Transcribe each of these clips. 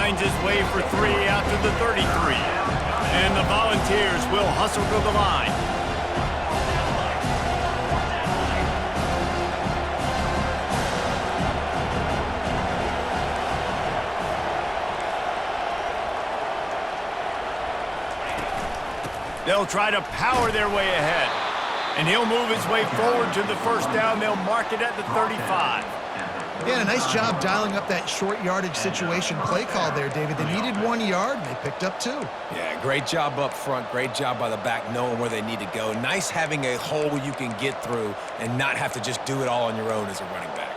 finds his way for three after the 33. And the Volunteers will hustle to the line. They'll try to power their way ahead. And he'll move his way forward to the first down. They'll mark it at the 35. Yeah, a nice job dialing up that short yardage situation play call there, David. They needed 1 yard, and they picked up 2. Yeah, great job up front. Great job by the back knowing where they need to go. Nice having a hole you can get through and not have to just do it all on your own as a running back.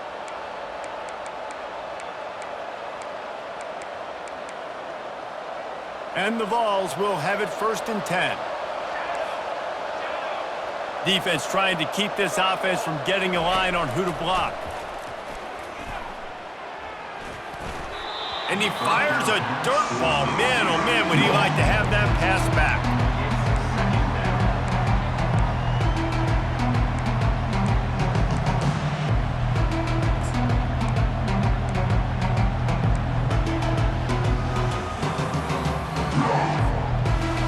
And the Vols will have it 1st and 10. Defense trying to keep this offense from getting a line on who to block. And he fires a dirt ball. Man, oh man, would he like to have that pass back.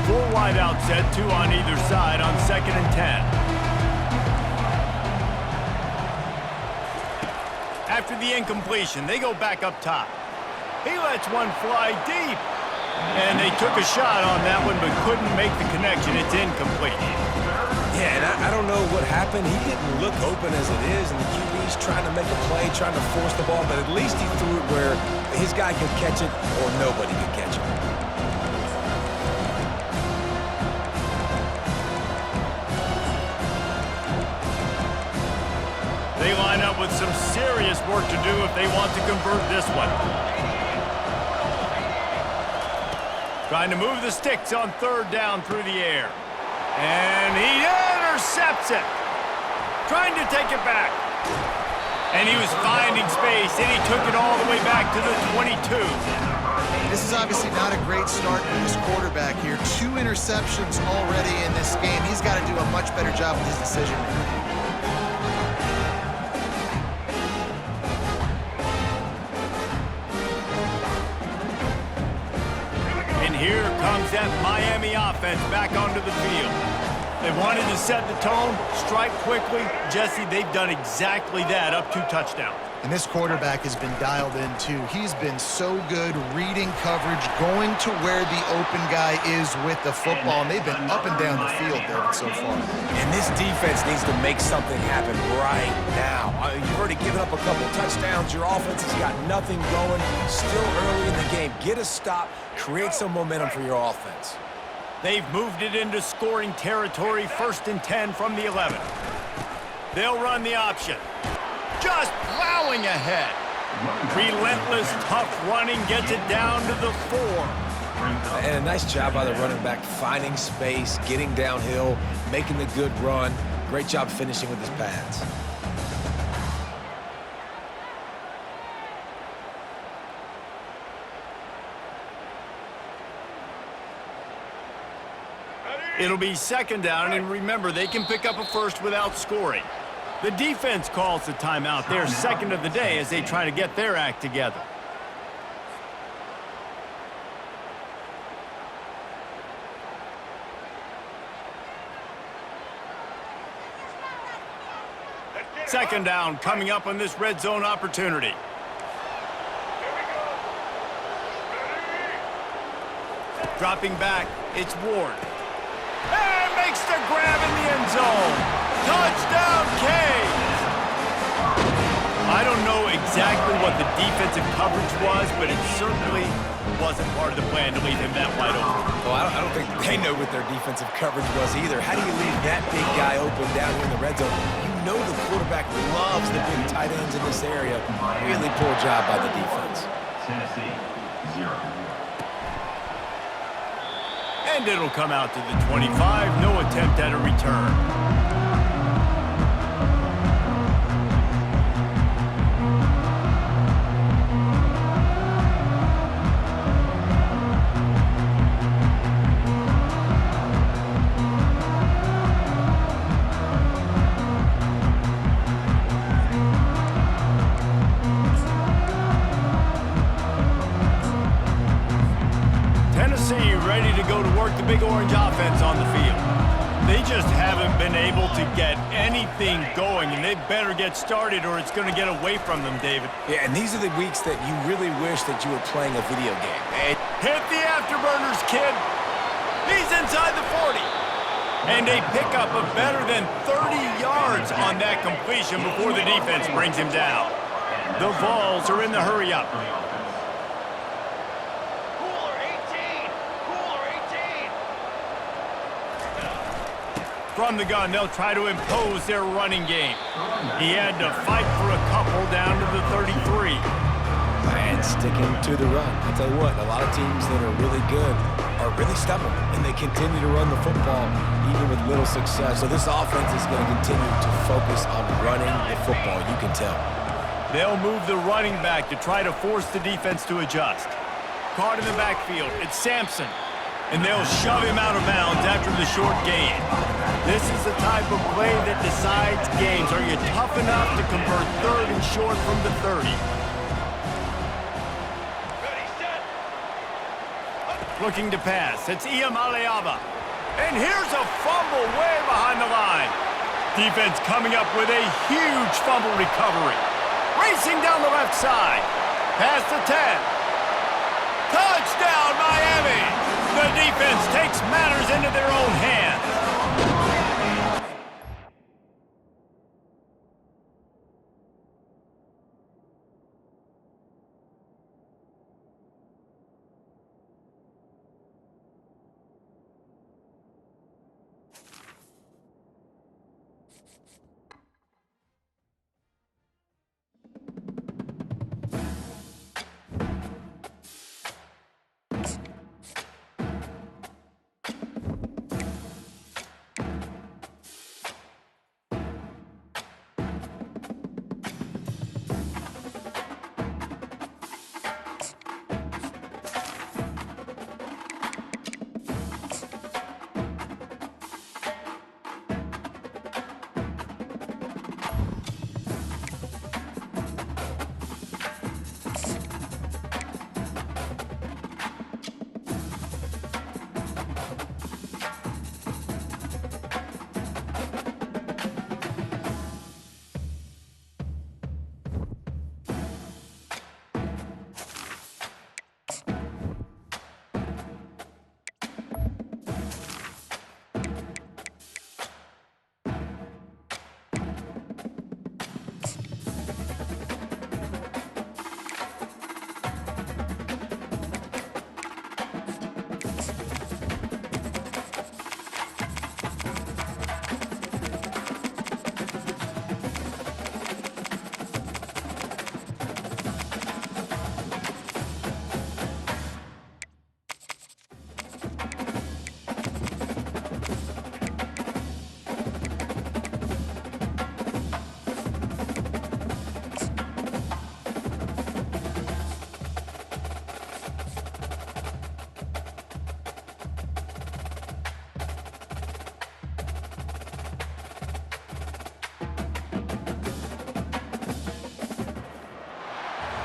Full wide out set, 2 on either side on 2nd and 10. After the incompletion, they go back up top. He lets one fly deep. And they took a shot on that one, but couldn't make the connection. It's incomplete. Yeah, and I don't know what happened. He didn't look open as it is, and the QB's trying to make a play, trying to force the ball, but at least he threw it where his guy could catch it or nobody could catch it. They line up with some serious work to do if they want to convert this one. Trying to move the sticks on 3rd down through the air. And he intercepts it. Trying to take it back. And he was finding space, and he took it all the way back to the 22. This is obviously not a great start for this quarterback here. 2 interceptions already in this game. He's got to do a much better job with his decision-making. Here comes that Miami offense back onto the field. They wanted to set the tone, strike quickly. Jesse, they've done exactly that, up 2 touchdowns. And this quarterback has been dialed in, too. He's been so good reading coverage, going to where the open guy is with the football, and they've been up and down the field, David, so far. And this defense needs to make something happen right now. You've already given up a couple touchdowns. Your offense has got nothing going. Still early in the game. Get a stop. Create some momentum for your offense. They've moved it into scoring territory, 1st and 10 from the 11. They'll run the option. Just plowing ahead. Relentless, tough running gets it down to the 4. And a nice job by the running back, finding space, getting downhill, making the good run. Great job finishing with his pads. It'll be 2nd down, and remember, they can pick up a first without scoring. The defense calls the timeout, their 2nd of the day, as they try to get their act together. Second down coming up on this red zone opportunity. Dropping back, it's Ward. And makes the grab in the end zone. Touchdown, Canes! I don't know exactly what the defensive coverage was, but it certainly wasn't part of the plan to leave him that wide open. Well, I don't think they know what their defensive coverage was either. How do you leave that big guy open down here in the red zone? You know the quarterback loves the big tight ends in this area. Really poor job by the defense. Tennessee, 0. And it'll come out to the 25. No attempt at a return. see ready to go to work the Big Orange offense on the field. They just haven't been able to get anything going, and they better get started or it's going to get away from them, David. Yeah, and these are the weeks that you really wish that you were playing a video game. And hit the afterburners, kid. He's inside the 40. And a pickup of better than 30 yards on that completion before the defense brings him down. The Vols are in the hurry-up. From the gun, they'll try to impose their running game. He had to fight for a couple down to the 33. And sticking to the run. I'll tell you what, a lot of teams that are really good are really stubborn, and they continue to run the football even with little success. So this offense is going to continue to focus on running the football, you can tell. They'll move the running back to try to force the defense to adjust. Caught in the backfield, it's Sampson. And they'll shove him out of bounds after the short gain. This is the type of play that decides games. Are you tough enough to convert third and short from the 30? Looking to pass. It's Iamaleava. And here's a fumble way behind the line. Defense coming up with a huge fumble recovery. Racing down the left side. Past the 10. Touchdown, Miami! The defense takes matters into their own hands.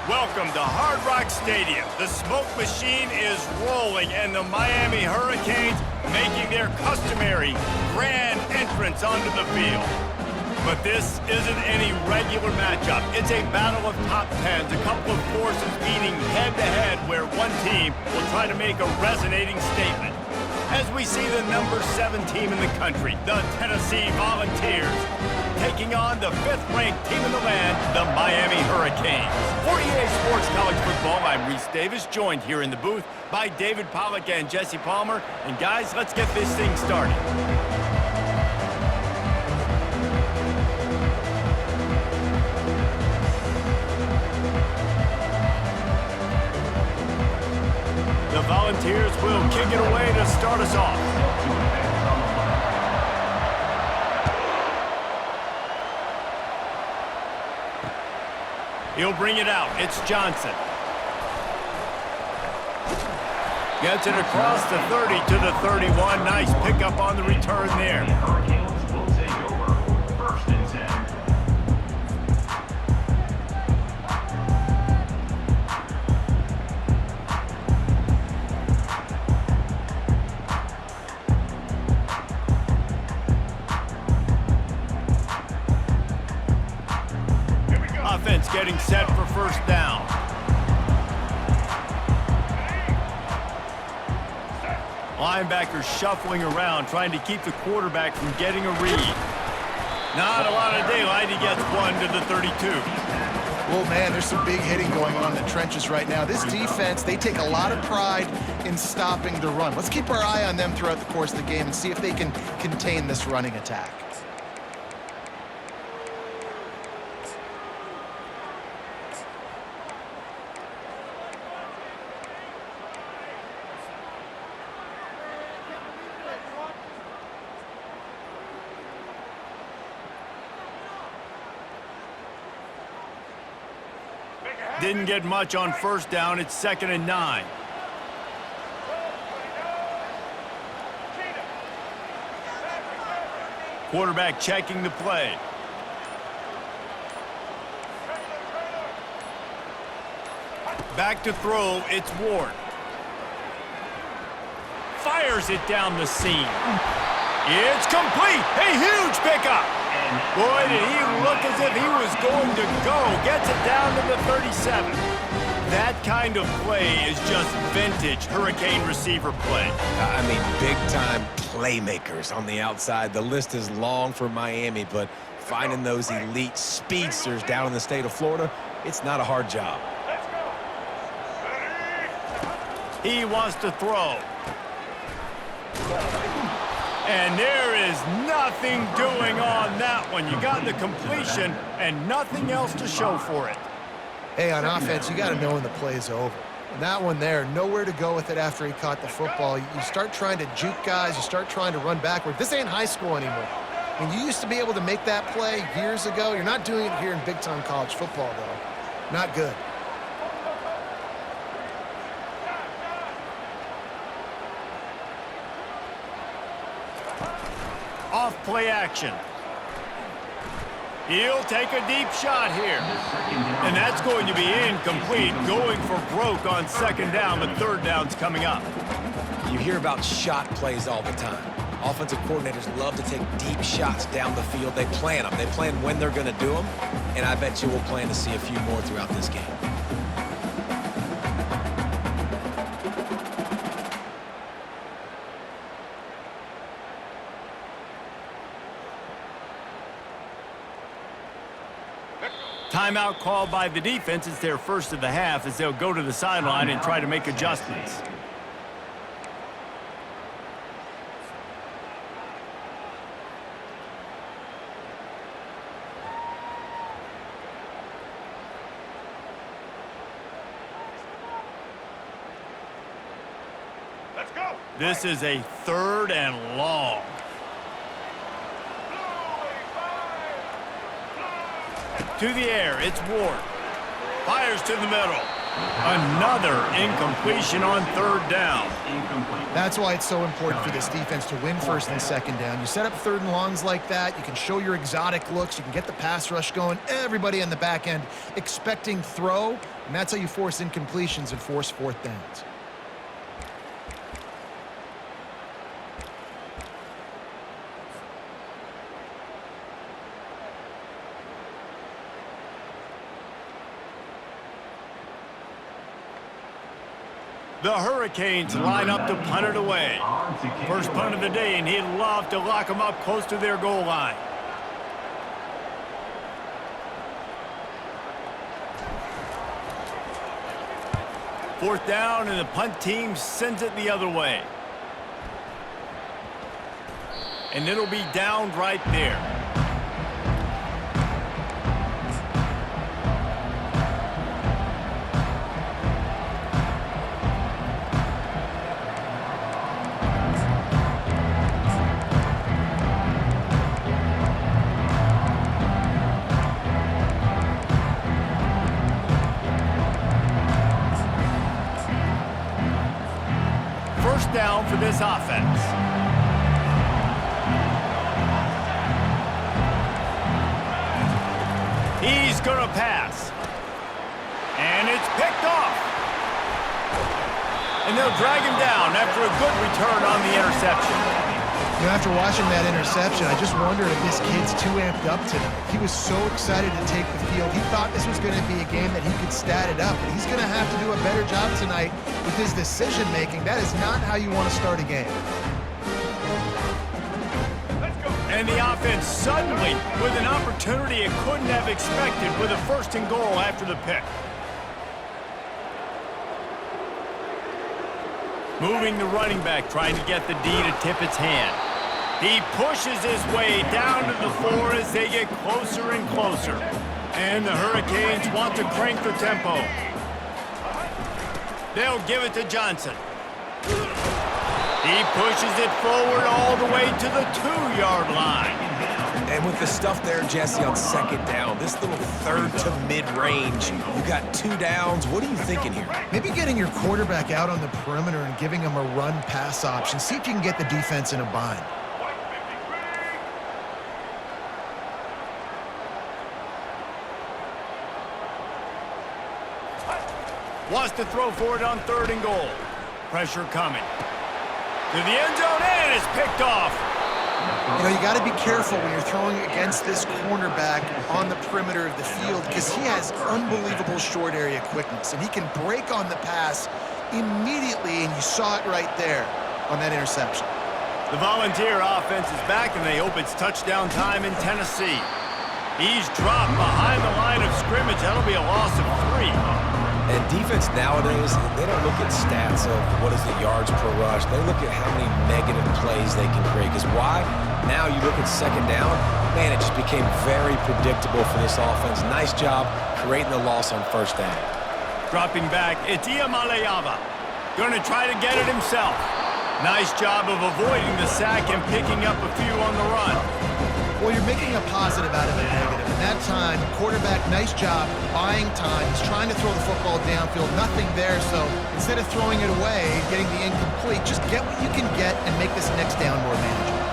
Welcome to Hard Rock Stadium. The smoke machine is rolling, and the Miami Hurricanes making their customary grand entrance onto the field. But this isn't any regular matchup. It's a battle of top tens, a couple of forces meeting head-to-head where one team will try to make a resonating statement. As we see the number 7 team in the country, the Tennessee Volunteers, taking on the 5th-ranked team in the land, the Miami Hurricanes. For EA Sports College Football, I'm Reese Davis, joined here in the booth by David Pollack and Jesse Palmer. And guys, let's get this thing started. The Volunteers will kick it away to start us off. He'll bring it out. It's Johnson. Gets it across the 30 to the 31. Nice pickup on the return there. Hurricanes will take over 1st and 10. first down. Linebacker shuffling around, trying to keep the quarterback from getting a read. Not a lot of daylight. He gets one to the 32. Well, man, there's some big hitting going on in the trenches right now. This defense, they take a lot of pride in stopping the run. Let's keep our eye on them throughout the course of the game and see if they can contain this running attack. Didn't get much on first down. It's 2nd and 9. Quarterback checking the play. Back to throw. It's Ward. Fires it down the seam. It's complete. A huge pickup. Boy, did he look as if he was going to go. Gets it down to the 37. That kind of play is just vintage Hurricane receiver play. I mean, big-time playmakers on the outside. The list is long for Miami, but finding those elite speedsters down in the state of Florida, it's not a hard job. He wants to throw. And there is nothing doing on that one. You got the completion and nothing else to show for it. Hey, on offense, you got to know when the play is over. And that one there, nowhere to go with it after he caught the football. You start trying to juke guys. You start trying to run backward. This ain't high school anymore. I mean, you used to be able to make that play years ago. You're not doing it here in big-time college football, though. Not good. Off play action. He'll take a deep shot here. And that's going to be incomplete. Going for broke on 2nd down, but 3rd down's coming up. You hear about shot plays all the time. Offensive coordinators love to take deep shots down the field. They plan them. They plan when they're going to do them. And I bet you we'll plan to see a few more throughout this game. Timeout called by the defense. It's their first of the half as they'll go to the sideline and try to make adjustments. Let's go. This is a 3rd and long. To the air, it's Ward. Fires to the middle. Another incompletion on 3rd down. That's why it's so important for this defense to win 1st and 2nd down. You set up 3rd and longs like that. You can show your exotic looks. You can get the pass rush going. Everybody on the back end expecting throw, and that's how you force incompletions and force 4th downs. The Hurricanes line up to punt it away. First punt of the day, and he'd love to lock them up close to their goal line. Fourth down, and the punt team sends it the other way. And it'll be down right there. First down for this offense. He's going to pass. And it's picked off. And they'll drag him down after a good return on the interception. You know, after watching that interception, I just wondered if this kid's too amped up tonight. He was so excited to take the field. He thought this was going to be a game that he could stat it up, but he's going to have to do a better job tonight with his decision-making. That is not how you want to start a game. And the offense suddenly with an opportunity it couldn't have expected with a 1st and goal after the pick. Moving the running back, trying to get the D to tip its hand. He pushes his way down to the 4 as they get closer and closer. And the Hurricanes want to crank the tempo. They'll give it to Johnson. He pushes it forward all the way to the 2-yard line. And with the stuff there, Jesse, on 2nd down, this little 3rd to mid-range, you got 2 downs. What are you thinking here? Maybe getting your quarterback out on the perimeter and giving him a run-pass option. See if you can get the defense in a bind. Wants to throw for it on 3rd and goal. Pressure coming. To the end zone, and it's picked off. You know, you got to be careful when you're throwing against this cornerback on the perimeter of the field because he has unbelievable short area quickness, and he can break on the pass immediately, and you saw it right there on that interception. The Volunteer offense is back, and they hope it's touchdown time in Tennessee. He's dropped behind the line of scrimmage. That'll be a loss of 3. And defense nowadays, they don't look at stats of what is the yards per rush. They look at how many negative plays they can create. Because why? Now you look at 2nd down, man, it just became very predictable for this offense. Nice job creating the loss on 1st down. Dropping back, it's Iamaleava. Going to try to get it himself. Nice job of avoiding the sack and picking up a few on the run. Well, you're making a positive out of a negative. And that time, quarterback, nice job, buying time. He's trying to throw the football downfield. Nothing there, so instead of throwing it away, getting the incomplete, just get what you can get and make this next down more manageable.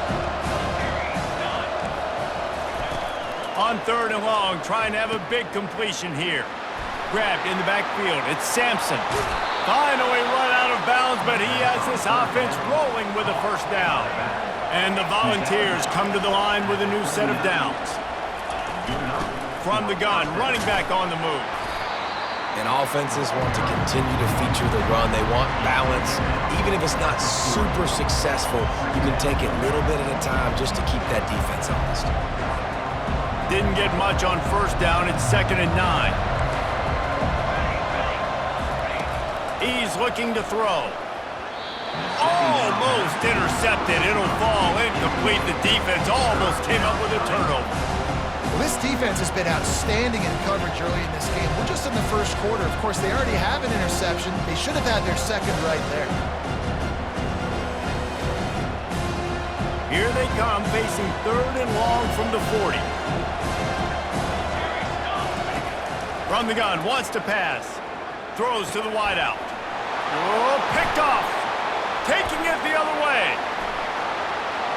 On 3rd and long, trying to have a big completion here. Grabbed in the backfield. It's Sampson. Finally run out of bounds, but he has this offense rolling with a 1st down. And the Volunteers come to the line with a new set of downs. From the gun, running back on the move. And offenses want to continue to feature the run. They want balance. Even if it's not super successful, you can take it little bit at a time just to keep that defense honest. Didn't get much on 1st down. It's 2nd and 9. He's looking to throw. Almost intercepted. It'll fall incomplete. The defense almost came up with a turnover. Well, this defense has been outstanding in coverage early in this game. We're just in the 1st quarter. Of course, they already have an interception. They should have had their 2nd right there. Here they come, facing 3rd and long from the 40. From the gun, wants to pass. Throws to the wideout. Oh, picked off. Taking it the other way.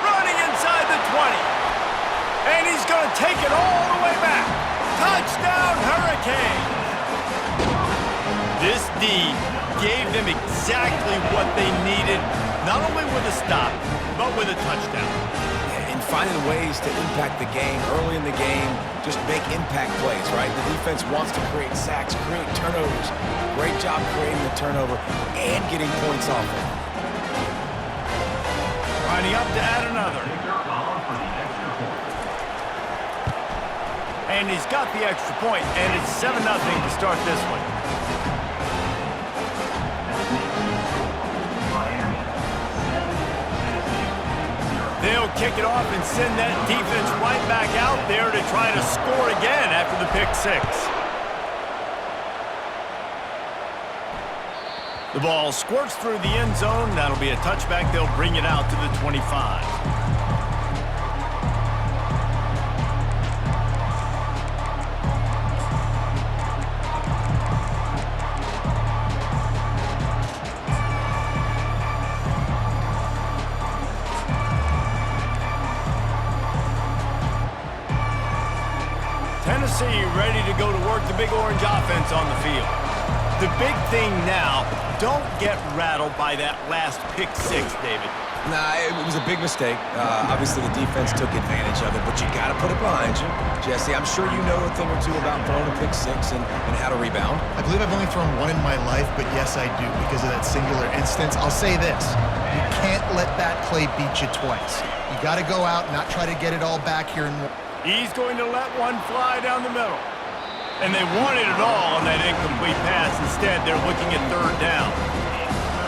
Running inside the 20. And he's going to take it all the way back. Touchdown, Hurricanes. This D gave them exactly what they needed, not only with a stop, but with a touchdown. And finding ways to impact the game early in the game, just make impact plays, right? The defense wants to create sacks, create turnovers. Great job creating the turnover and getting points off of it. Lining up to add another. And he's got the extra point, and it's 7-0 to start this one. They'll kick it off and send that defense right back out there to try to score again after the pick 6. The ball squirts through the end zone. That'll be a touchback. They'll bring it out to the 25. Tennessee ready to go to work the Big Orange offense on the field. The big thing now, don't get rattled by that last pick 6, David. Nah, it was a big mistake. Obviously, the defense took advantage of it, but you got to put it behind you. Jesse, I'm sure you know a thing or two about throwing a pick six and how to rebound. I believe I've only thrown one in my life, but yes, I do because of that singular instance. I'll say this. You can't let that play beat you twice. You got to go out and not try to get it all back here. He's going to let one fly down the middle. And they wanted it all on that incomplete pass. Instead, they're looking at third down.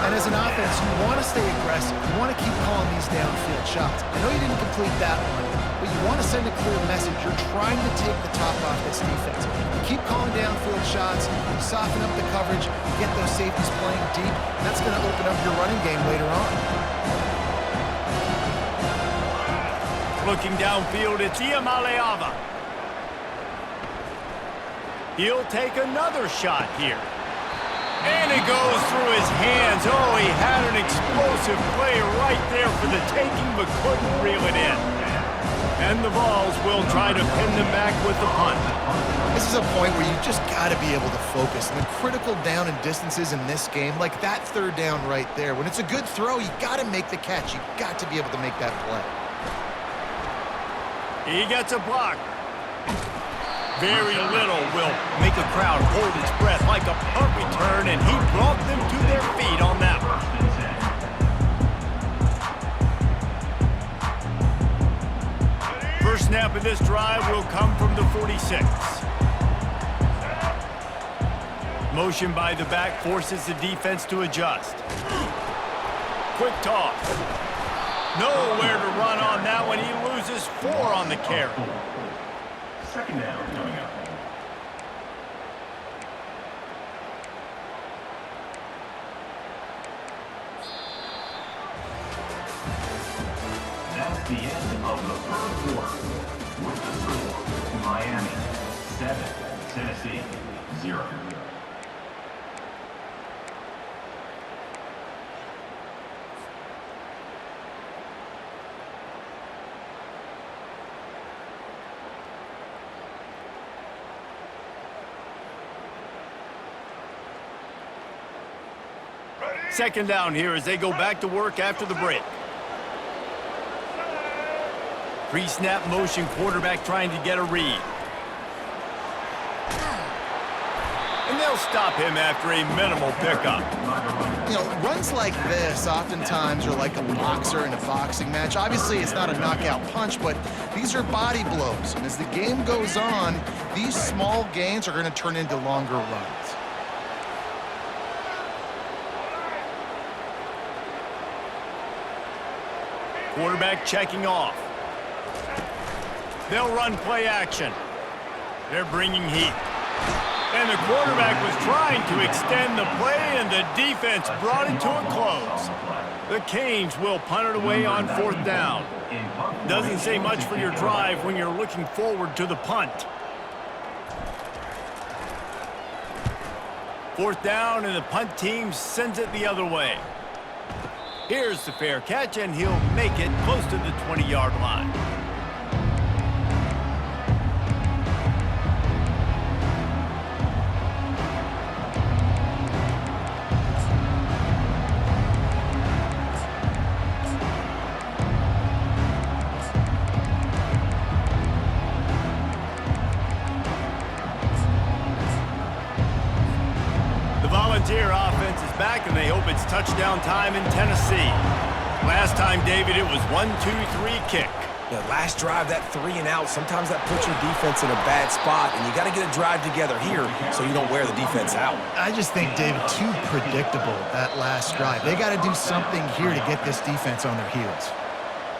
And as an offense, you want to stay aggressive. You want to keep calling these downfield shots. I know you didn't complete that one, but you want to send a clear message. You're trying to take the top off this defense. You keep calling downfield shots, you soften up the coverage, you get those safeties playing deep, and that's going to open up your running game later on. Looking downfield, it's Iamaleava. He'll take another shot here. And it goes through his hands. Oh, he had an explosive play right there for the taking, but couldn't reel it in. And the Vols will try to pin them back with the punt. This is a point where you just got to be able to focus. And the critical down and distances in this game, like that third down right there, when it's a good throw, you got to make the catch. You got to be able to make that play. He gets a block. Very little will make a crowd hold its breath like a punt return, and he brought them to their feet on that one. First snap of this drive will come from the 46. Motion by the back forces the defense to adjust. Quick toss. Nowhere to run on that one. He loses 4 on the carry. Second down coming up. That's the end of the third quarter. With the score, Miami 7, Tennessee 0. Second down here as they go back to work after the break. Pre-snap motion, quarterback trying to get a read. And they'll stop him after a minimal pickup. You know, runs like this oftentimes are like a boxer in a boxing match. Obviously, it's not a knockout punch, but these are body blows. And as the game goes on, these small gains are going to turn into longer runs. Quarterback checking off. They'll run play action. They're bringing heat. And the quarterback was trying to extend the play, and the defense brought it to a close. The Canes will punt it away on fourth down. Doesn't say much for your drive when you're looking forward to the punt. Fourth down, and the punt team sends it the other way. Here's the fair catch, and he'll make it close to the 20-yard line. Volunteer offense is back, and they hope it's touchdown time in Tennessee. Last time, David, it was 1-2-3 kick. Yeah, last drive, that 3 and out, sometimes that puts your defense in a bad spot, and you got to get a drive together here so you don't wear the defense out. I just think, David, too predictable that last drive. They got to do something here to get this defense on their heels.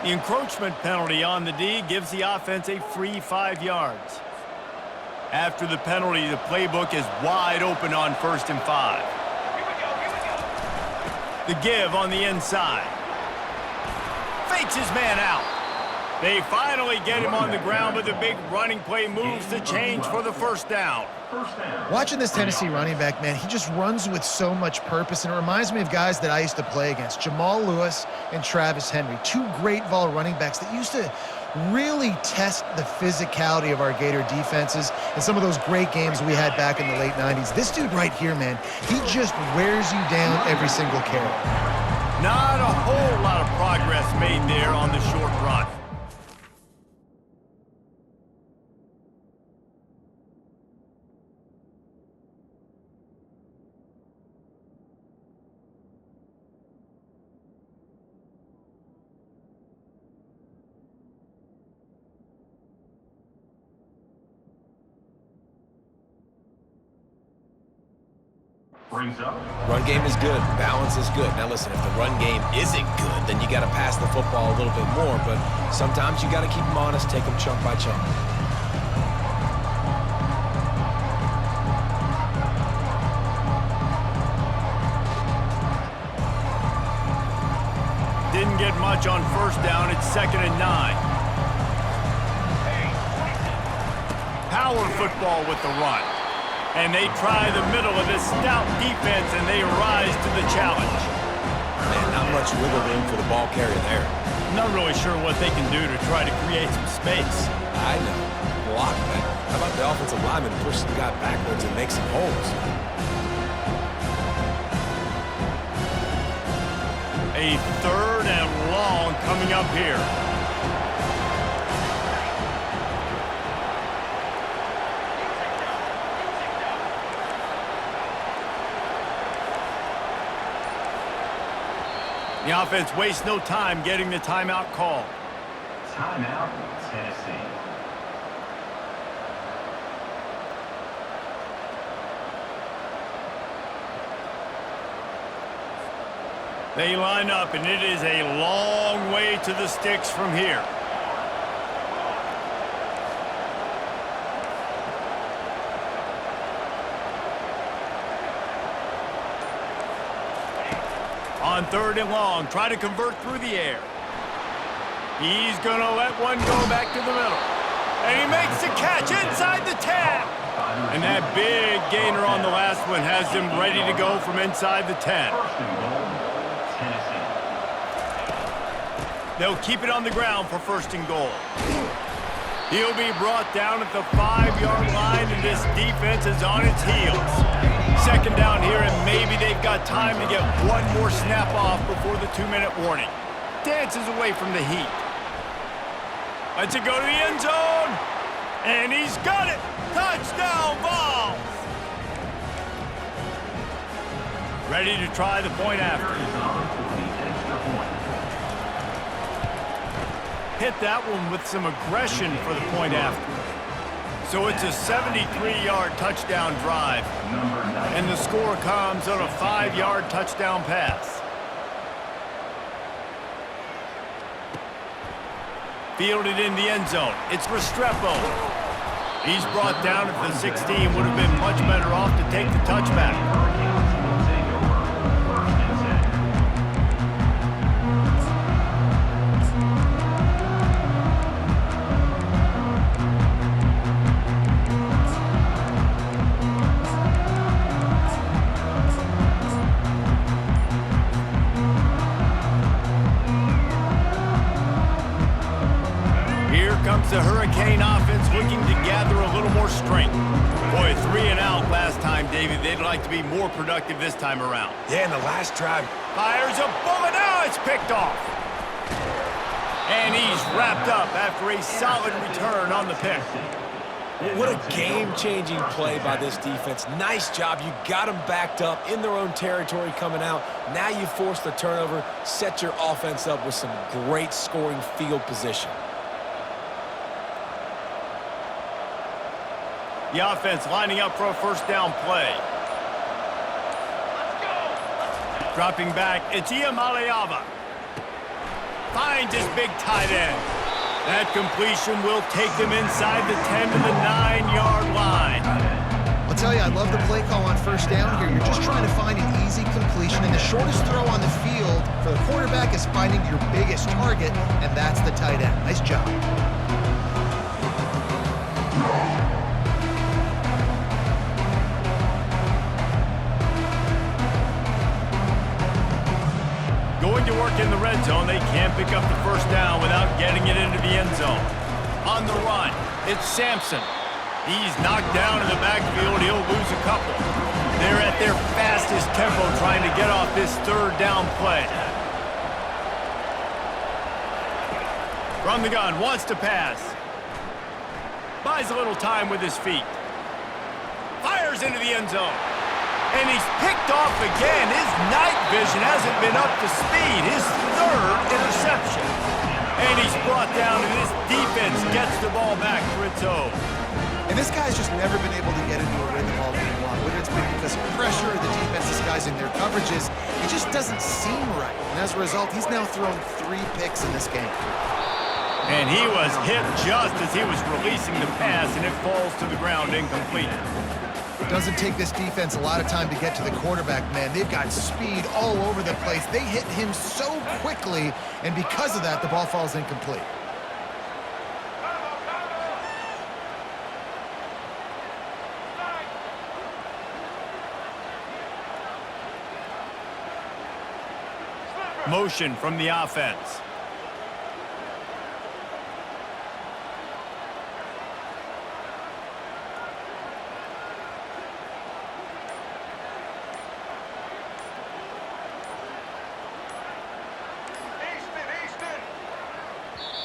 The encroachment penalty on the D gives the offense a free 5 yards. After the penalty, the playbook is wide open on 1st and 5. The give on the inside. Fakes his man out. They finally get him on the ground, but the big running play moves the change for the first down. Watching this Tennessee running back, man, he just runs with so much purpose, and it reminds me of guys that I used to play against, Jamal Lewis and Travis Henry, 2 great Vol running backs that used to really test the physicality of our Gator defenses in some of those great games we had back in the late 90s. This dude right here, man, he just wears you down every single carry. Not a whole lot of progress made there on the short run. Brings up. Run game is good. Balance is good. Now listen, if the run game isn't good, then you got to pass the football a little bit more. But sometimes you got to keep them honest, take them chunk by chunk. Didn't get much on first down. It's 2nd and 9. Power football with the run. And they try the middle of this stout defense, and they rise to the challenge. Man, not much wiggle room for the ball carrier there. Not really sure what they can do to try to create some space. I know. Block, man. How about the offensive lineman push the guy backwards and make some holes? A 3rd and long coming up here. The offense wastes no time getting the timeout call. Timeout, Tennessee. They line up, and it is a long way to the sticks from here. On 3rd and long, try to convert through the air. He's going to let one go back to the middle. And he makes the catch inside the 10. And that big gainer on the last one has him ready to go from inside the 10. First and goal, Tennessee. They'll keep it on the ground for 1st and goal. He'll be brought down at the 5-yard line, and this defense is on its heels. 2nd down here, and maybe they've got time to get one more snap off before the 2-minute warning. Dances away from the heat. Lets it go to the end zone. And he's got it. Touchdown ball. Ready to try the point after. Hit that one with some aggression for the point after. So it's a 73-yard touchdown drive. And the score comes on a 5-yard touchdown pass. Fielded in the end zone. It's Restrepo. He's brought down at the 16. Would have been much better off to take the touchback. The Hurricane offense looking to gather a little more strength. Boy, 3 and out last time, David. They'd like to be more productive this time around. Yeah, in the last drive. Fires a bullet. Now it's picked off. And he's wrapped up after a solid return on the pick. What a game-changing play by this defense. Nice job. You got them backed up in their own territory coming out. Now you force the turnover, set your offense up with some great scoring field position. The offense lining up for a 1st down play. Dropping back, it's Iamaleava. Finds his big tight end. That completion will take them inside the 10 to the 9-yard line. I'll tell you, I love the play call on 1st down here. You're just trying to find an easy completion, and the shortest throw on the field for the quarterback is finding your biggest target, and that's the tight end. Nice job. Going to work in the red zone. They can't pick up the 1st down without getting it into the end zone. On the run, it's Sampson. He's knocked down in the backfield. He'll lose a couple. They're at their fastest tempo trying to get off this third down play. From the gun, wants to pass. Buys a little time with his feet. Fires into the end zone. And he's picked off again. His night vision hasn't been up to speed. His third interception. And he's brought down, and this defense gets the ball back for its own. And this guy's just never been able to get into a rhythm all game long. Whether it's been because of pressure or the defense disguising their coverages, it just doesn't seem right. And as a result, he's now thrown 3 picks in this game. And he was hit just as he was releasing the pass, and it falls to the ground incomplete. It doesn't take this defense a lot of time to get to the quarterback, man. They've got speed all over the place. They hit him so quickly, and because of that, the ball falls incomplete. Motion from the offense.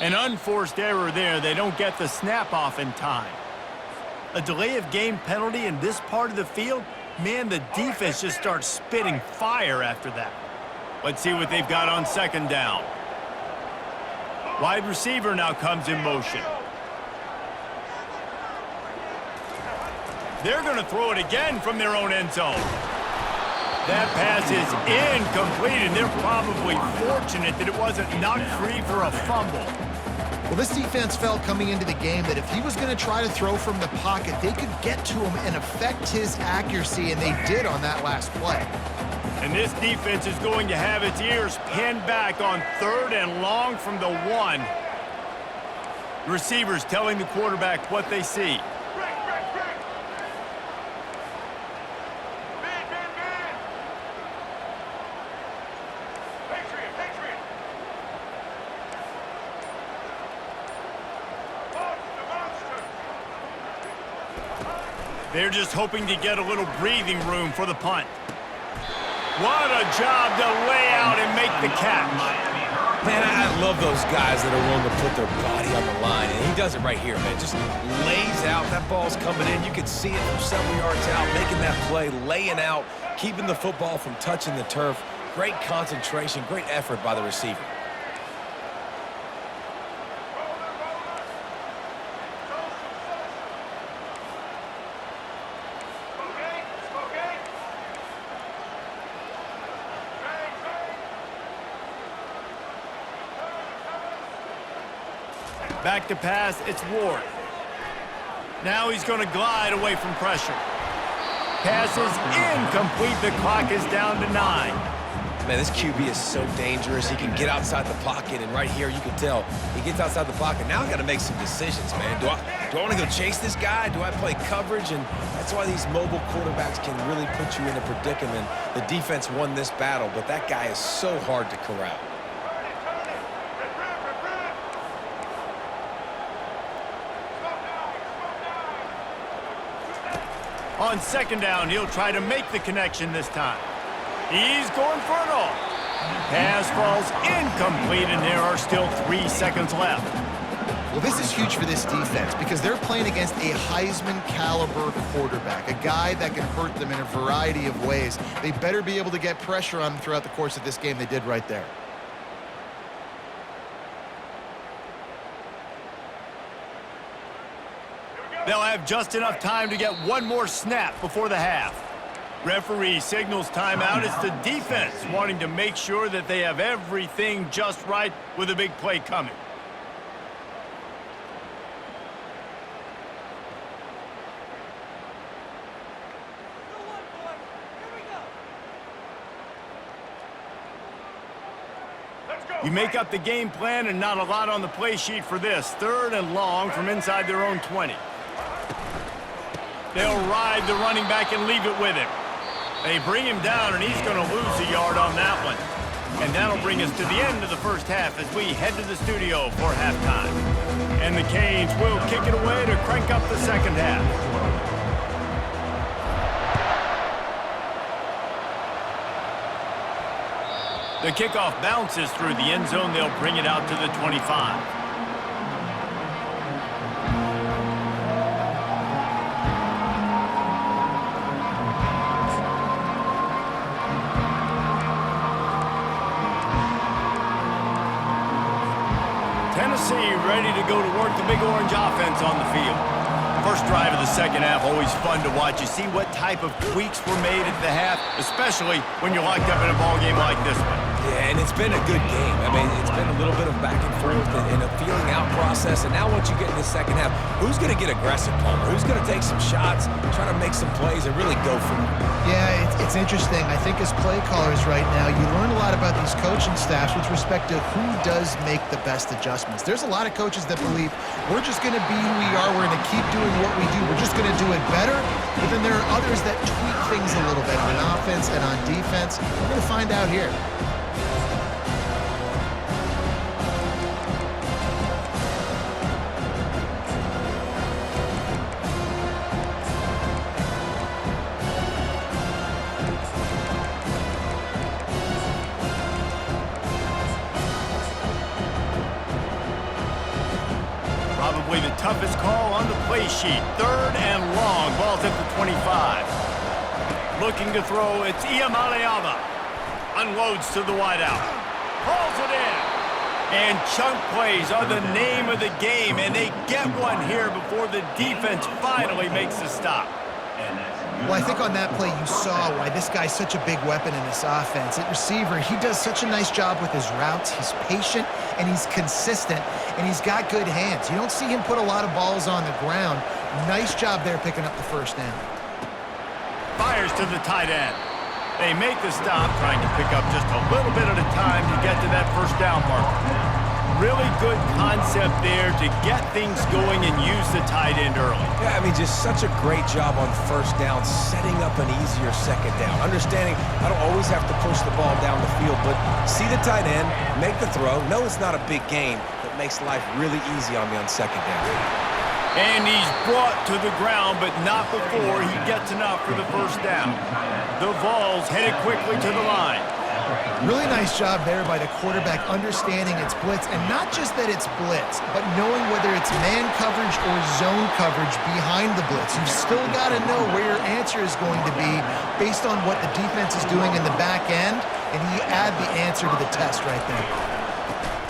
An unforced error there. They don't get the snap off in time. A delay of game penalty in this part of the field, man, the defense just starts spitting fire after that. Let's see what they've got on second down. Wide receiver now comes in motion. They're going to throw it again from their own end zone. That pass is incomplete, and they're probably fortunate that it wasn't knocked free for a fumble. Well, this defense felt coming into the game that if he was going to try to throw from the pocket, they could get to him and affect his accuracy, and they did on that last play. And this defense is going to have its ears pinned back on third and long from the 1. Receivers telling the quarterback what they see. They're just hoping to get a little breathing room for the punt. What a job to lay out and make the catch. Man, I love those guys that are willing to put their body on the line, and he does it right here, man. Just lays out. That ball's coming in. You can see it from several yards out, making that play, laying out, keeping the football from touching the turf. Great concentration, great effort by the receiver. Back to pass, it's Ward. Now he's going to glide away from pressure. Pass is incomplete. The clock is down to 9. Man, this QB is so dangerous. He can get outside the pocket, and right here you can tell he gets outside the pocket. Now I got to make some decisions, man. Do I want to go chase this guy? Do I play coverage? And that's why these mobile quarterbacks can really put you in a predicament. The defense won this battle, but that guy is so hard to corral. On second down, he'll try to make the connection this time. He's going for it all. Pass falls incomplete, and there are still 3 seconds left. Well, this is huge for this defense because they're playing against a Heisman-caliber quarterback, a guy that can hurt them in a variety of ways. They better be able to get pressure on him throughout the course of this game. They did right there. They'll have just enough time to get one more snap before the half. Referee signals timeout. It's the defense wanting to make sure that they have everything just right with a big play coming. You make up the game plan and not a lot on the play sheet for this. Third and long from inside their own 20. They'll ride the running back and leave it with him. They bring him down, and he's going to lose a yard on that one. And that'll bring us to the end of the first half as we head to the studio for halftime. And the Canes will kick it away to crank up the second half. The kickoff bounces through the end zone. They'll bring it out to the 25. Tennessee ready to go to work the Big Orange offense on the field. First drive of the second half, always fun to watch. You see what type of tweaks were made at the half, especially when you're locked up in a ball game like this one. Yeah, and it's been a good game. I mean, it's been a little bit of back and forth and a feeling out process. And now once you get in the second half, who's going to get aggressive, Palmer? Who's going to take some shots, try to make some plays, and really go for it? Yeah, it's interesting. I think as play callers right now, you learn a lot about these coaching staffs with respect to who does make the best adjustments. There's a lot of coaches that believe we're just going to be who we are. We're going to keep doing what we do. We're just going to do it better. But then there are others that tweak things a little bit on offense and on defense. We're going to find out here. Probably the toughest call on the play sheet. Third and long. Ball's at the 25. Looking to throw. It's Iamaleava. Unloads to the wideout. Pulls it in. And chunk plays are the name of the game, and they get one here before the defense finally makes a stop. Well, I think on that play you saw why this guy's such a big weapon in this offense. At receiver, he does such a nice job with his routes. He's patient, and he's consistent, and he's got good hands. You don't see him put a lot of balls on the ground. Nice job there picking up the first down. Fires to the tight end. They make the stop, trying to pick up just a little bit at a time to get to that first down marker. Really good concept there to get things going and use the tight end early. Yeah, I mean, just such a great job on first down, setting up an easier second down. Understanding I don't always have to push the ball down the field, but see the tight end, make the throw. No, it's not a big gain, but makes life really easy on me on second down. And he's brought to the ground, but not before he gets enough for the first down. The Vols headed quickly to the line. Really nice job there by the quarterback understanding it's blitz, and not just that it's blitz, but knowing whether it's man coverage or zone coverage behind the blitz. You've still got to know where your answer is going to be based on what the defense is doing in the back end, and he add the answer to the test right there.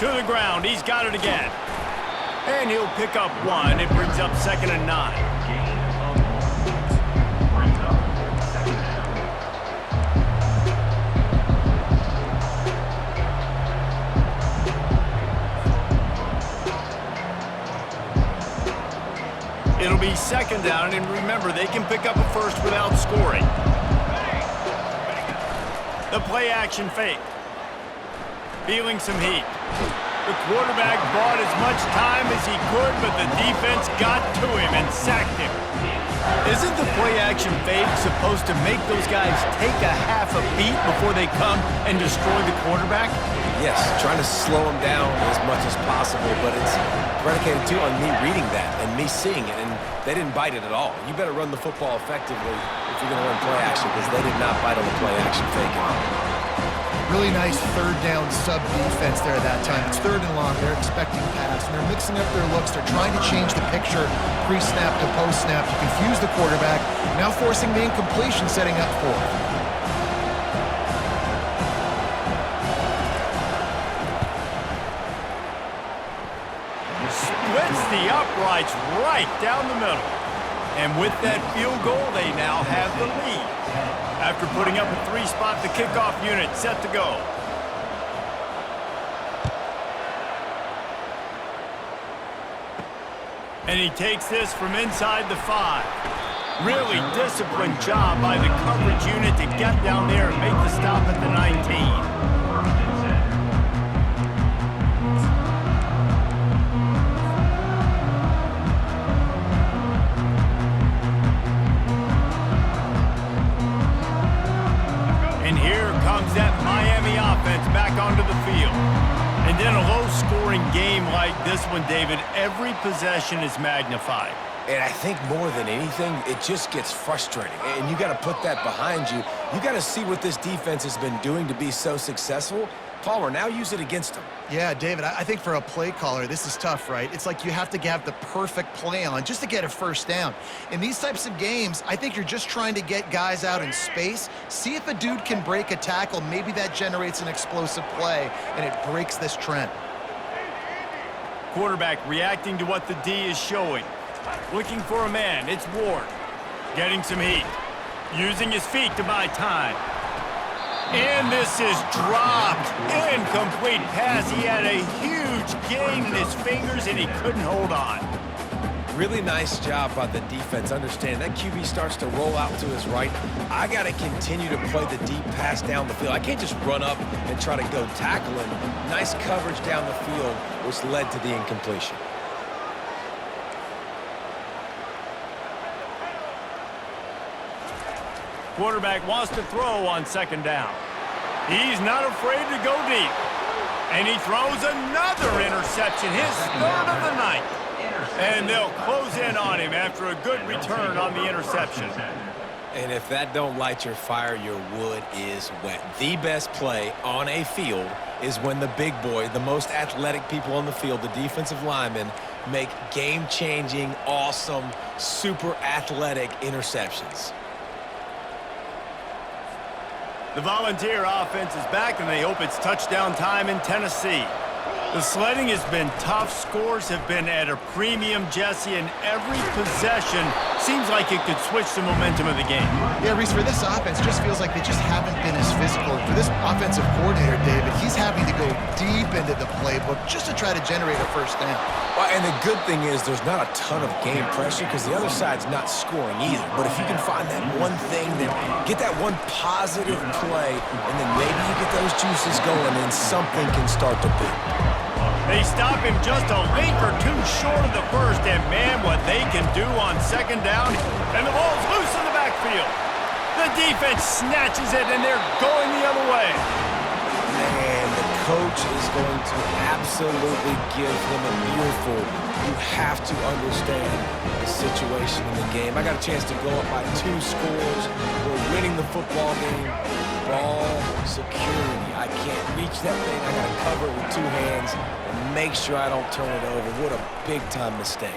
To the ground, he's got it again. And he'll pick up one. It brings up 2nd and 9. It'll be 2nd down, and remember, they can pick up a first without scoring. The play action fake. Feeling some heat. The quarterback bought as much time as he could, but the defense got to him and sacked him. Isn't the play action fake supposed to make those guys take a half a beat before they come and destroy the quarterback? Yes, trying to slow him down as much as possible, but it's predicated too on me reading that and me seeing it, and they didn't bite it at all. You better run the football effectively if you're going to run play action, because they did not bite on the play action fake at all. Really nice third down sub defense there that time. It's 3rd and long. They're expecting pass, and they're mixing up their looks. They're trying to change the picture pre-snap to post-snap to confuse the quarterback, now forcing the incompletion, setting up 4th. Splits the uprights right down the middle. And with that field goal, they now have the lead. After putting up a 3-spot, the kickoff unit set to go. And he takes this from inside the 5. Really disciplined job by the coverage unit to get down there and make the stop at the 19. Back onto the field. And in a low-scoring game like this one, David, every possession is magnified. And I think more than anything, it just gets frustrating. And you got to put that behind you. You got to see what this defense has been doing to be so successful. Palmer, now use it against them. Yeah, David, I think for a play caller, this is tough, right? It's like you have to have the perfect play on just to get a first down. In these types of games, I think you're just trying to get guys out in space, see if a dude can break a tackle. Maybe that generates an explosive play, and it breaks this trend. Quarterback reacting to what the D is showing. Looking for a man. It's Ward. Getting some heat. Using his feet to buy time. And this is dropped. Incomplete pass. He had a huge gain in his fingers, and he couldn't hold on. Really nice job by the defense. Understand that QB starts to roll out to his right. I got to continue to play the deep pass down the field. I can't just run up and try to go tackle him. Nice coverage down the field, which led to the incompletion. Quarterback wants to throw on second down. He's not afraid to go deep. And he throws another interception, his third of the night. And they'll close in on him after a good return on the interception. And if that don't light your fire, your wood is wet. The best play on a field is when the big boy, the most athletic people on the field, the defensive linemen, make game-changing, awesome, super athletic interceptions. The Volunteer offense is back, and they hope it's touchdown time in Tennessee. The sledding has been tough. Scores have been at a premium, Jesse, and every possession seems like it could switch the momentum of the game. Yeah, Reese, for this offense, just feels like they just haven't been as physical. For this offensive coordinator, David, he's having to go deep into the playbook just to try to generate a first down. Well, and the good thing is there's not a ton of game pressure because the other side's not scoring either. But if you can find that one thing, then get that one positive play, and then maybe you get those juices going and something can start to boom. They stop him just a link or two short of the first, and man, what they can do on second down, and the ball's loose in the backfield. The defense snatches it, and they're going the other way. Man, the coach is going to absolutely give him an earful. You have to understand the situation in the game. I got a chance to go up by 2 scores. We're winning the football game. Ball security. I can't reach that thing. I got to cover it with 2 hands and make sure I don't turn it over. What a big-time mistake.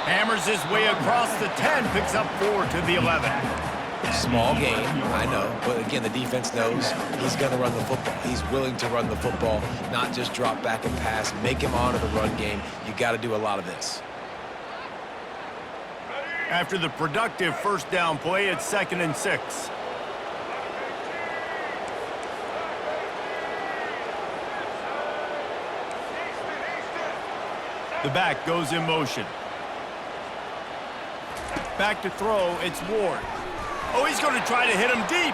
Hammers his way across the 10, picks up 4 to the 11. Small game, I know, but again, the defense knows he's going to run the football. He's willing to run the football, not just drop back and pass, make him honor the run game. You got to do a lot of this. After the productive first down play, it's 2nd and 6. The back goes in motion. Back to throw, it's Ward. Oh, he's going to try to hit him deep.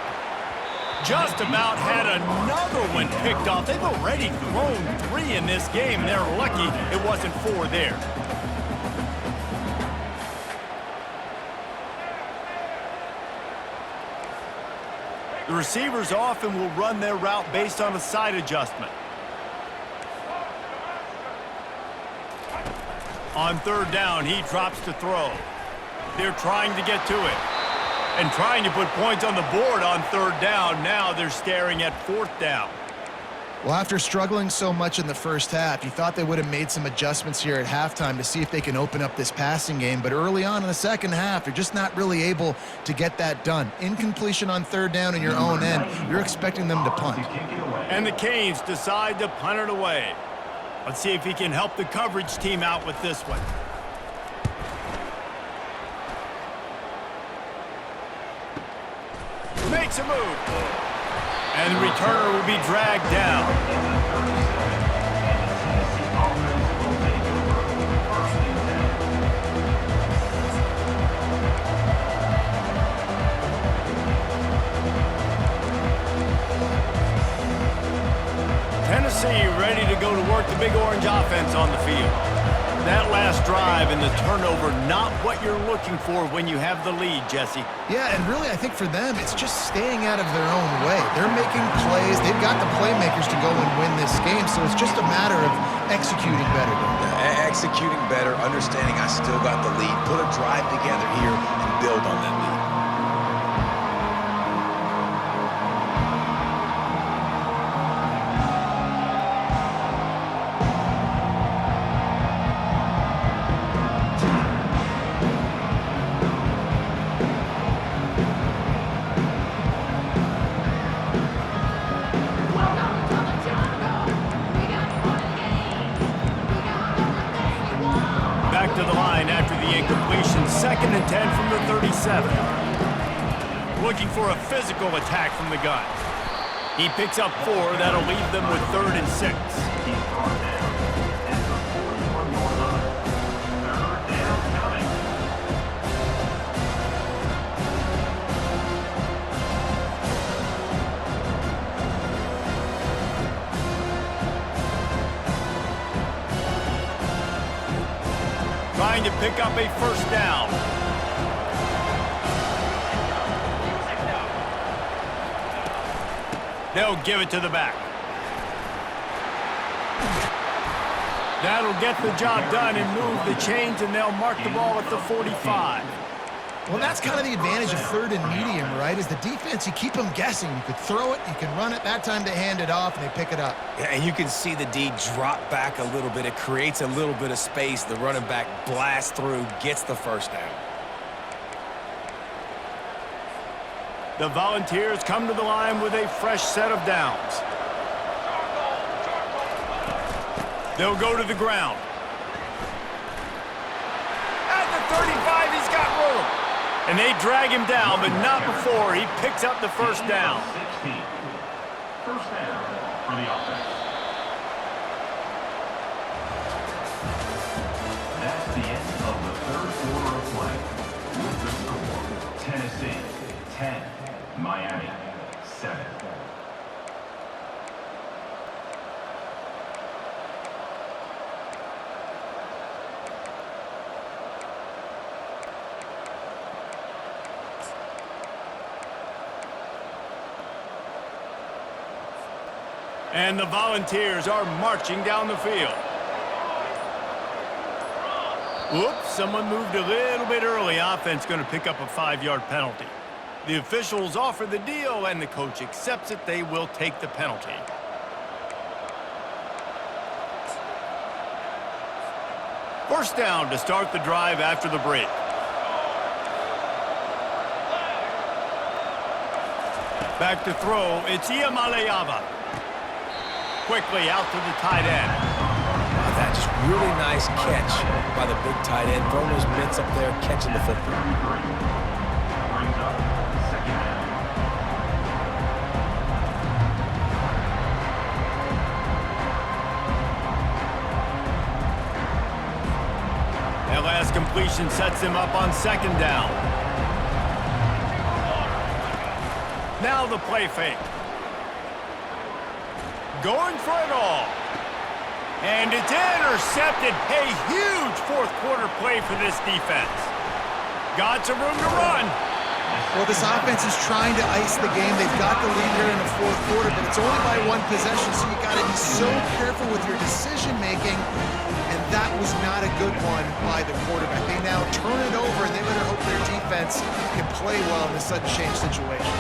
Just about had another one picked off. They've already thrown 3 in this game. They're lucky it wasn't 4 there. The receivers often will run their route based on a side adjustment. On 3rd down, he drops to throw. They're trying to get to it. And trying to put points on the board on 3rd down. Now they're staring at 4th down. Well, after struggling so much in the first half, you thought they would have made some adjustments here at halftime to see if they can open up this passing game. But early on in the second half, they're just not really able to get that done. Incompletion on 3rd down in your own end, you're expecting them to punt. And the Canes decide to punt it away. Let's see if he can help the coverage team out with this one. Makes a move. And the returner will be dragged down. Tennessee ready to go to work the Big Orange offense on the field. That last drive and the turnover, not what you're looking for when you have the lead, Jesse. Yeah, and really, I think for them, it's just staying out of their own way. They're making plays. They've got the playmakers to go and win this game, so it's just a matter of executing better. Executing better, understanding I still got the lead, put a drive together here and build on that lead. Back to the line after the incompletion. 2nd and 10 from the 37. Looking for a physical attack from the gun. He picks up 4. That'll leave them with 3rd and 6. He's brought down at the 41-yard line. 3rd down coming. Trying to pick up a 1st down. They'll give it to the back. That'll get the job done and move the chains, and they'll mark the ball at the 45. Well, that's kind of the advantage of 3rd and medium, right? Is the defense, you keep them guessing. You could throw it, you can run it. That time they hand it off, and they pick it up. Yeah, and you can see the D drop back a little bit. It creates a little bit of space. The running back blasts through, gets the 1st down. The Volunteers come to the line with a fresh set of downs. They'll go to the ground. At the 35, he's got room. And they drag him down, but not before he picks up the 1st down. 16. 1st down for the offense. That's the end of the 3rd quarter of play. With the score, Tennessee 10, Miami 7. And the Volunteers are marching down the field. Whoops, someone moved a little bit early. Offense going to pick up a 5-yard penalty. The officials offer the deal, and the coach accepts it. They will take the penalty. First down to start the drive after the break. Back to throw, it's Iamaleava. Quickly out to the tight end. Wow, that just really nice catch by the big tight end. Throwing those mitts up there, catching the football. Brings up 2nd down. That last completion sets him up on 2nd down. Now the play fake. Going for it all. And it's intercepted. A huge 4th quarter play for this defense. Got some room to run. Well, this offense is trying to ice the game. They've got the lead here in the 4th quarter, but it's only by 1 possession, so you got to be so careful with your decision-making, and that was not a good one by the quarterback. They now turn it over, and they better hope their defense can play well in a sudden change situation.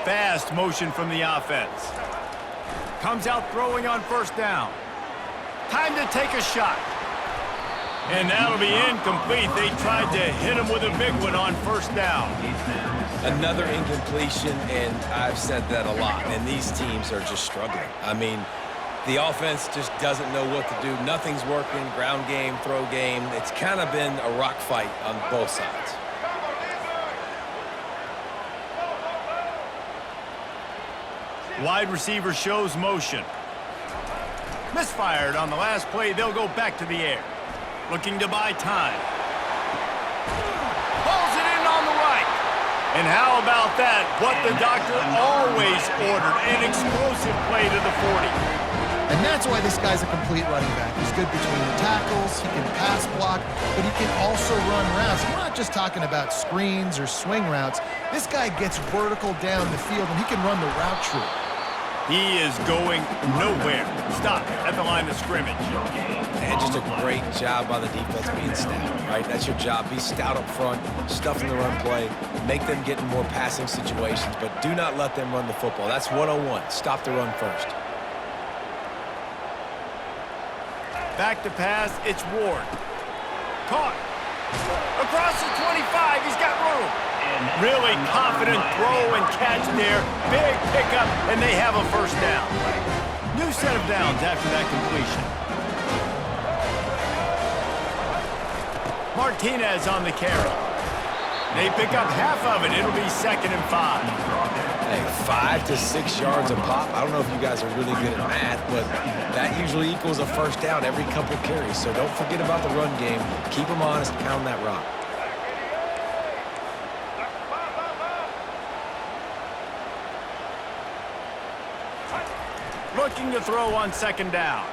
Fast motion from the offense. Comes out throwing on 1st down. Time to take a shot. And that'll be incomplete. They tried to hit him with a big one on 1st down. Another incompletion, and I've said that a lot, and these teams are just struggling. I mean, the offense just doesn't know what to do. Nothing's working, ground game, throw game. It's kind of been a rock fight on both sides. Wide receiver shows motion. Misfired on the last play. They'll go back to the air. Looking to buy time. Pulls it in on the right. And how about that? What the doctor always ordered, an explosive play to the 40. And that's why this guy's a complete running back. He's good between the tackles, he can pass block, but he can also run routes. We're not just talking about screens or swing routes. This guy gets vertical down the field, and he can run the route tree. He is going nowhere. Stop at the line of scrimmage. And just a great job by the defense being stout, right? That's your job. Be stout up front, stuff in the run play, make them get in more passing situations, but do not let them run the football. That's 101. Stop the run first. Back to pass, it's Ward. Caught. Across the 25, he's got room. Really confident throw and catch there. Big pickup, and they have a first down. New set of downs after that completion. Martinez on the carry. They pick up half of it. It'll be 2nd and 5. Hey, 5 to 6 yards a pop. I don't know if you guys are really good at math, but that usually equals a first down every couple carries. So don't forget about the run game. Keep them honest, pound that rock. Looking to throw on 2nd down.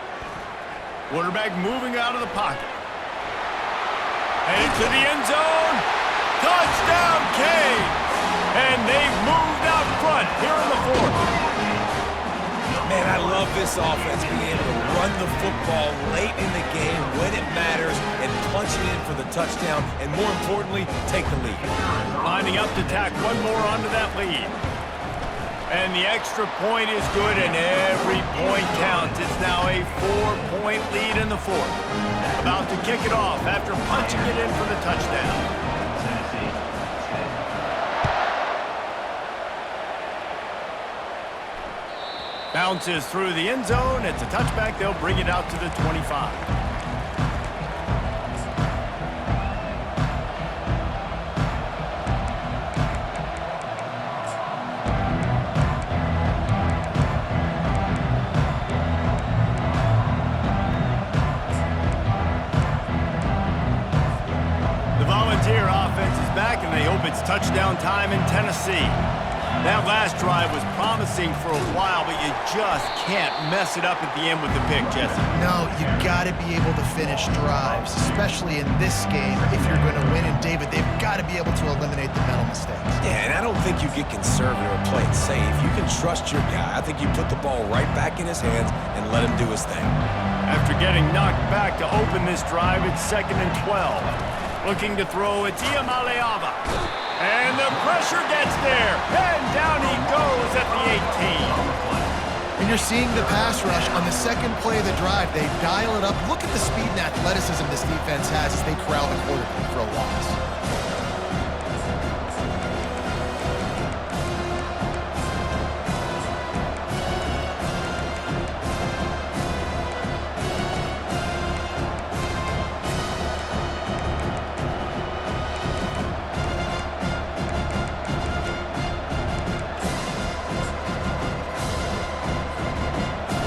Quarterback moving out of the pocket. Headed to the end zone. Touchdown, Canes! And they've moved out front here in the 4th. Man, I love this offense being able to run the football late in the game when it matters and punch it in for the touchdown, and more importantly, take the lead. Lining up to tack one more onto that lead. And the extra point is good, and every point counts. It's now a 4-point lead in the 4th. About to kick it off after punching it in for the touchdown. Bounces through the end zone. It's a touchback. They'll bring it out to the 25. Back, and they hope it's touchdown time in Tennessee. That last drive was promising for a while, but you just can't mess it up at the end with the pick, Jesse. No, you got to be able to finish drives, especially in this game. If you're going to win, and David, they've got to be able to eliminate the mental mistakes. Yeah, and I don't think you get conservative or play it safe. You can trust your guy. I think you put the ball right back in his hands and let him do his thing. After getting knocked back to open this drive, it's 2nd and 12. Looking to throw, it's Iamaleava. And the pressure gets there. And down he goes at the 18. And you're seeing the pass rush on the 2nd play of the drive. They dial it up. Look at the speed and athleticism this defense has as they corral the quarterback for a loss.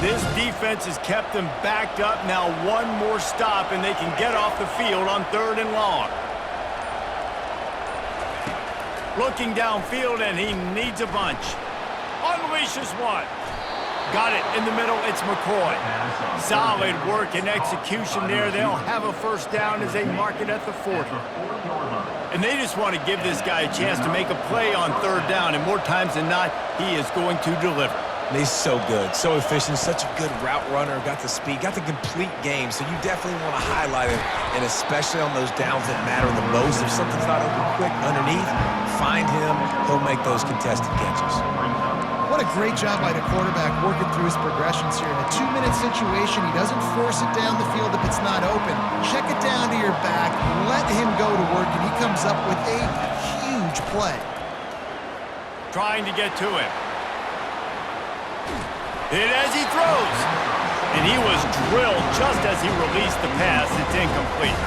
This defense has kept them backed up. Now one more stop, and they can get off the field on 3rd and long. Looking downfield, and he needs a bunch. Unleashes one. Got it in the middle. It's McCoy. Solid work and execution there. They'll have a first down as they mark it at the 40. And they just want to give this guy a chance to make a play on 3rd down, and more times than not, he is going to deliver. He's so good, so efficient, such a good route runner, got the speed, got the complete game, so you definitely want to highlight him, and especially on those downs that matter the most. If something's not open quick underneath, find him, he'll make those contested catches. What a great job by the quarterback working through his progressions here. In a 2-minute situation, he doesn't force it down the field if it's not open. Check it down to your back, let him go to work, and he comes up with a huge play. Trying to get to him. Hit as he throws. And he was drilled just as he released the pass. It's incomplete.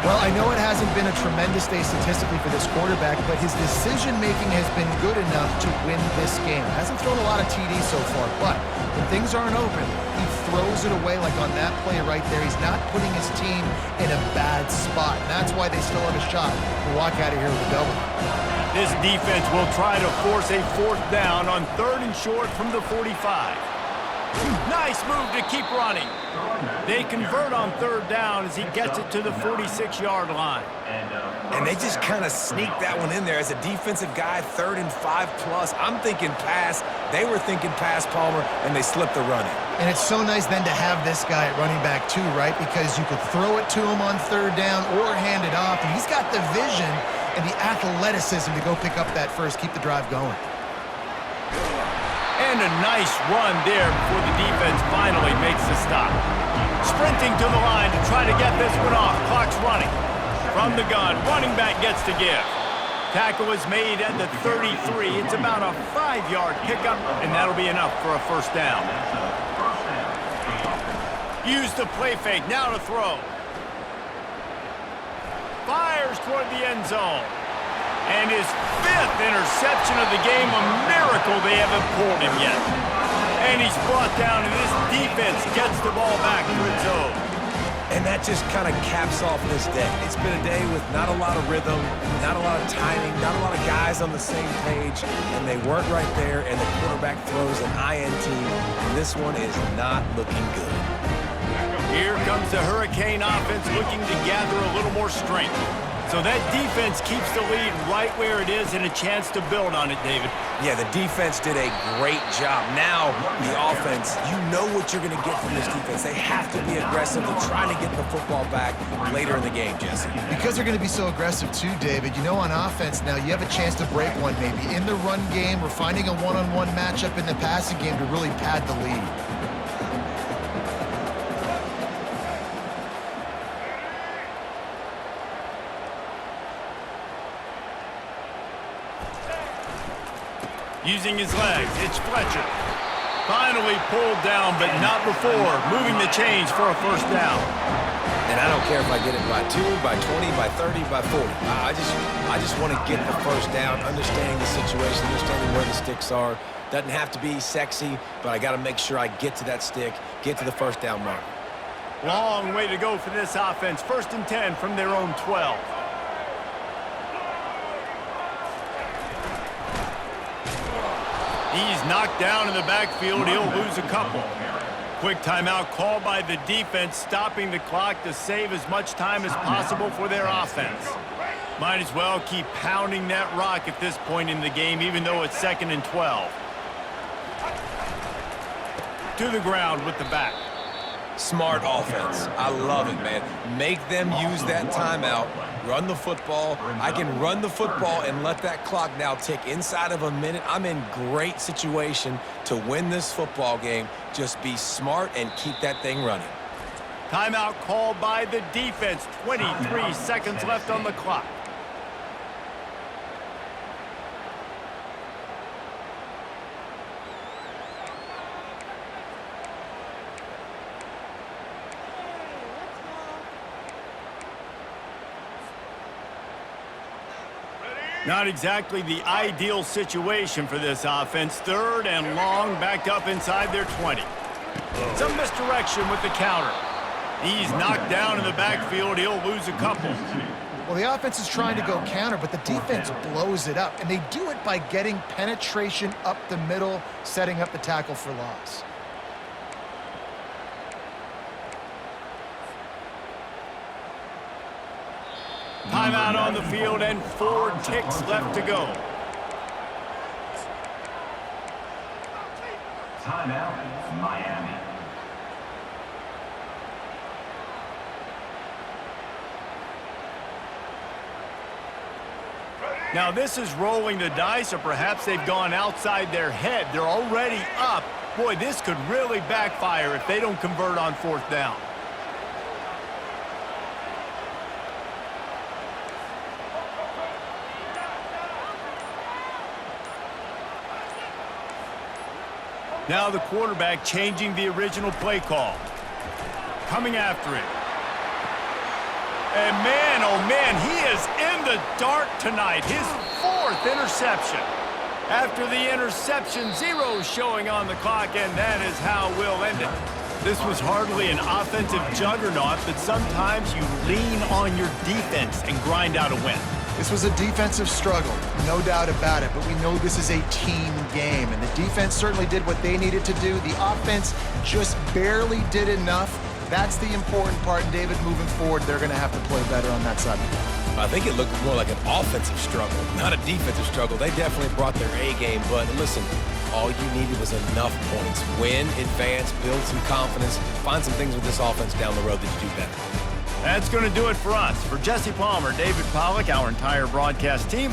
Well, I know it hasn't been a tremendous day statistically for this quarterback, but his decision-making has been good enough to win this game. Hasn't thrown a lot of TDs so far, but when things aren't open, he throws it away like on that play right there. He's not putting his team in a bad spot, and that's why they still have a shot to walk out of here with a double. This defense will try to force a fourth down on 3rd and short from the 45. Nice move to keep running. They convert on 3rd down as he gets it to the 46-yard line. And they just kind of sneak that one in there. As a defensive guy, 3rd and 5+. I'm thinking pass. They were thinking pass, Palmer, and they slipped the run in. And it's so nice then to have this guy at running back too, right? Because you could throw it to him on 3rd down or hand it off. And he's got the vision and the athleticism to go pick up that first, keep the drive going. And a nice run there before the defense finally makes the stop. Sprinting to the line to try to get this one off. Clock's running. From the gun, running back gets to give. Tackle is made at the 33. It's about a 5-yard pickup, and that'll be enough for a first down. Use the play fake, now to throw. Fires toward the end zone. And his 5th interception of the game, a miracle they haven't pulled him yet. And he's brought down, and this defense gets the ball back to its own. And that just kind of caps off this day. It's been a day with not a lot of rhythm, not a lot of timing, not a lot of guys on the same page, and they weren't right there, and the quarterback throws an INT, and this one is not looking good. Here comes the Hurricane offense looking to gather a little more strength. So that defense keeps the lead right where it is and a chance to build on it, David. Yeah, the defense did a great job. Now, the offense, you know what you're going to get from this defense. They have to be aggressive and trying to get the football back later in the game, Jesse. Because they're going to be so aggressive too, David, you know, on offense now, you have a chance to break one maybe in the run game or finding a one-on-one matchup in the passing game to really pad the lead. Using his legs, it's Fletcher. Finally pulled down, but not before moving the chains for a first down. And I don't care if I get it by 2, by 20, by 30, by 40. I just want to get the first down, understanding the situation, understanding where the sticks are. Doesn't have to be sexy, but I got to make sure I get to that stick, get to the first down mark. Long way to go for this offense. 1st and 10 from their own 12. He's knocked down in the backfield. He'll lose a couple. Quick timeout called by the defense, stopping the clock to save as much time as possible for their offense. Might as well keep pounding that rock at this point in the game, even though it's 2nd and 12. To the ground with the back. Smart offense. I love it, man. Make them use that timeout. Run the football. I can run the football and let that clock now tick inside of a minute. I'm in great situation to win this football game. Just be smart and keep that thing running. Timeout called by the defense. 23 seconds left on the clock. Not exactly the ideal situation for this offense. 3rd and long, backed up inside their 20. Some misdirection with the counter. He's knocked down in the backfield. He'll lose a couple. Well, the offense is trying to go counter, but the defense blows it up, and they do it by getting penetration up the middle, setting up the tackle for loss. Timeout on the field and 4 ticks left to go. Timeout, Miami. Now this is rolling the dice, or perhaps they've gone outside their head. They're already up. Boy, this could really backfire if they don't convert on 4th down. Now the quarterback changing the original play call. Coming after it. And man, oh man, he is in the dark tonight. His 4th interception. After the interception, 0 showing on the clock, and that is how we'll end it. This was hardly an offensive juggernaut, but sometimes you lean on your defense and grind out a win. This was a defensive struggle, no doubt about it, but we know this is a team game, and the defense certainly did what they needed to do. The offense just barely did enough. That's the important part, and David, moving forward, they're going to have to play better on that side. I think it looked more like an offensive struggle, not a defensive struggle. They definitely brought their A game, but listen, all you needed was enough points. Win, advance, build some confidence, find some things with this offense down the road that you do better. That's going to do it for us. For Jesse Palmer, David Pollack, our entire broadcast team,